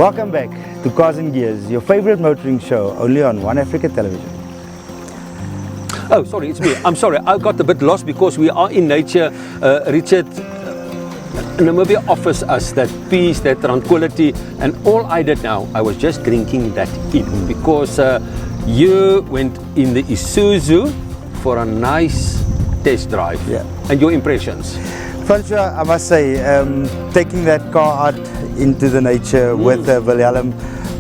Welcome back to Cars and Gears, your favorite motoring show, only on One Africa Television. Oh, sorry, it's me. I'm sorry, I got a bit lost because we are in nature. Richard, Namibia offers us that peace, that tranquility, and all I did now, I was just drinking that in because you went in the Isuzu for a nice test drive. Yeah. And your impressions? Francois, I must say, taking that car out into the nature with Wilhelm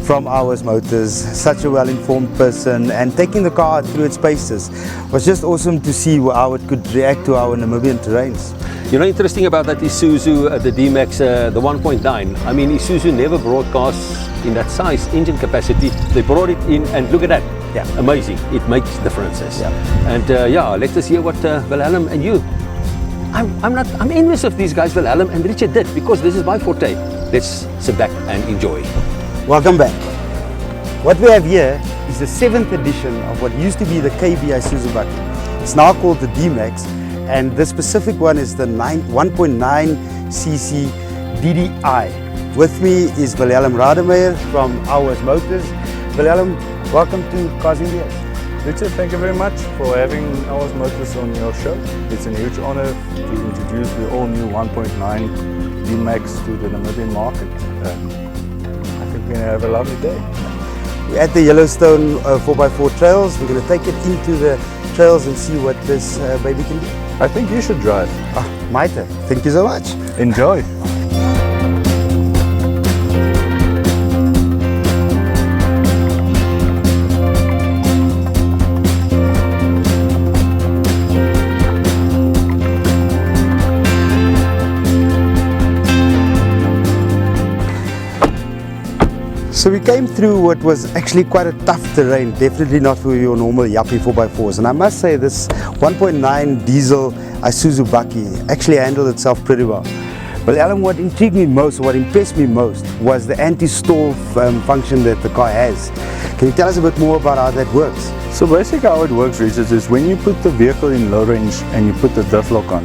from Ours Motors, such a well-informed person, and taking the car out through its paces was just awesome to see how it could react to our Namibian terrains. You know, interesting about that Isuzu, the D-Max, the 1.9. I mean, Isuzu never broadcasts in that size engine capacity. They brought it in, and look at that. Yeah. Amazing. It makes differences. Yeah. And yeah, let us hear what Wilhelm and you. I'm envious of these guys, Wilhelm and Richard did, because this is my forte. Let's sit back and enjoy. Welcome back. What we have here is the 7th edition of what used to be the KB Isuzu Bucky. It's now called the D-Max, and the specific one is the 1.9cc DDI. With me is Wilhelm Rademacher from Ours Motors. Wilhelm, welcome to Cars and Gears. Richard, thank you very much for having Ours Motors on your show. It's a huge honor to introduce the all-new 1.9 D-Max to the Namibian market. I think we're going to have a lovely day. We're at the Yellowstone 4x4 trails. We're going to take it into the trails and see what this baby can do. I think you should drive. Maite, thank you so much. Enjoy. So we came through what was actually quite a tough terrain, definitely not for your normal Yappy 4x4s. And I must say this 1.9 diesel Isuzu Bucky actually handled itself pretty well. But Alan, what intrigued me most, what impressed me most, was the anti-stall function that the car has. Can you tell us a bit more about how that works? So basically how it works, Richard, is when you put the vehicle in low range and you put the diff lock on,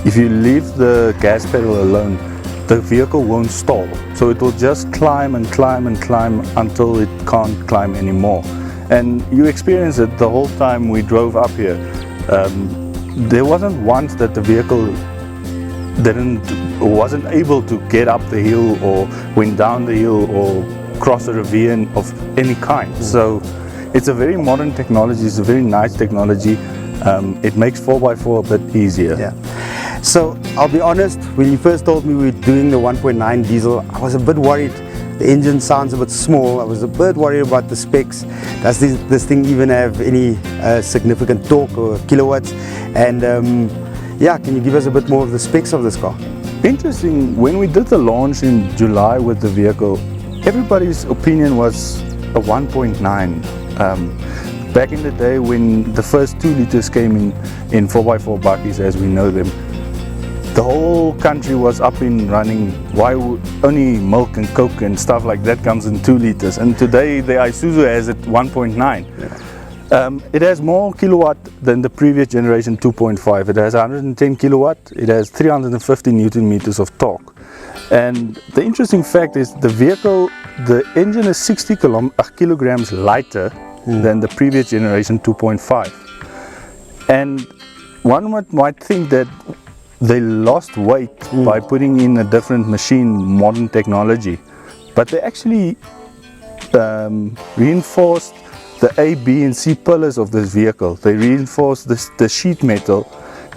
if you leave the gas pedal alone, the vehicle won't stall. So it will just climb and climb and climb until it can't climb anymore. And you experience it the whole time we drove up here. There wasn't once that the vehicle wasn't able to get up the hill or went down the hill or cross a ravine of any kind. So it's a very modern technology, it's a very nice technology. It makes 4x4 a bit easier. Yeah. So I'll be honest, when you first told me we were doing the 1.9 diesel, I was a bit worried. The engine sounds a bit small. I was a bit worried about the specs. Does this thing even have any significant torque or kilowatts? And yeah, can you give us a bit more of the specs of this car? Interesting, when we did the launch in July with the vehicle, everybody's opinion was a 1.9. Back in the day when the first 2 liters came in 4x4 buckies as we know them, the whole country was up and running. Why would only milk and coke and stuff like that comes in 2 liters? And today the Isuzu has it 1.9. Yeah. It has more kilowatt than the previous generation 2.5. It has 110 kilowatt. It has 350 Newton meters of torque. And the interesting fact is the vehicle, the engine is 60 kilograms lighter than the previous generation 2.5. And one might think that they lost weight by putting in a different machine, modern technology, but they actually reinforced the A, B and C pillars of this vehicle. They reinforced the sheet metal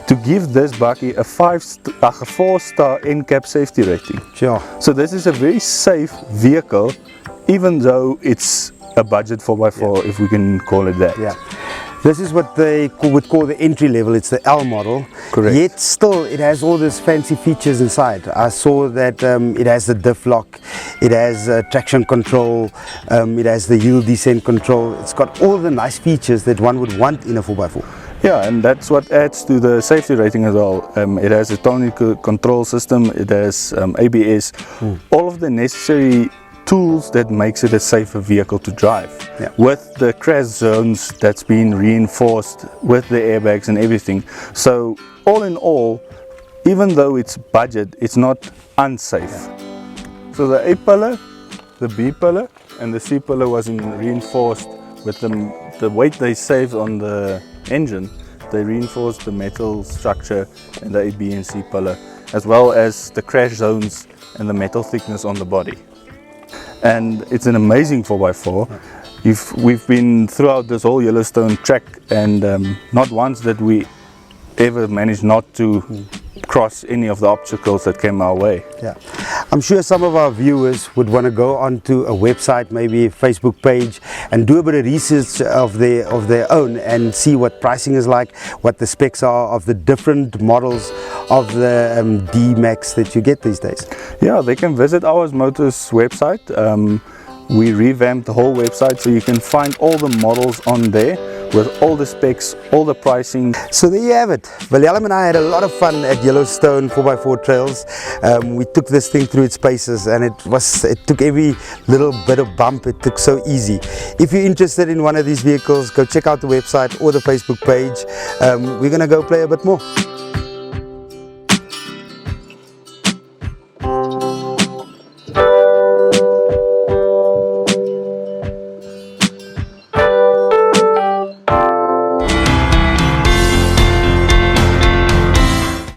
to give this Bucky a 4-star NCAP safety rating. Sure. So this is a very safe vehicle, even though it's a budget 4x4, if we can call it that. Yeah. This is what they would call the entry level. It's the L model. Correct. Yet still it has all these fancy features inside. I saw that it has the diff lock, it has traction control, it has the hill descent control. It's got all the nice features that one would want in a 4x4. Yeah, and that's what adds to the safety rating as well. It has a tonic control system, it has ABS, all of the necessary tools that makes it a safer vehicle to drive. Yeah. With the crash zones that's been reinforced with the airbags and everything. So all in all, even though it's budget, it's not unsafe. So the A-pillar the B pillar, and the C pillar was reinforced with the weight they saved on the engine. They reinforced the metal structure in the A, B and C pillar, as well as the crash zones and the metal thickness on the body. And it's an amazing 4x4. We've been throughout this whole Yellowstone track, and not once did we ever manage not to cross any of the obstacles that came our way. Yeah, I'm sure some of our viewers would want to go onto a website, maybe a Facebook page, and do a bit of research of their own and see what pricing is like, what the specs are of the different models of the D-Max that you get these days. Yeah, they can visit Hours Motors website. We revamped the whole website, so you can find all the models on there with all the specs, all the pricing. So there you have it. Wilhelm and I had a lot of fun at Yellowstone 4x4 Trails. We took this thing through its paces, and it took every little bit of bump. It took so easy. If you're interested in one of these vehicles, go check out the website or the Facebook page. We're going to go play a bit more.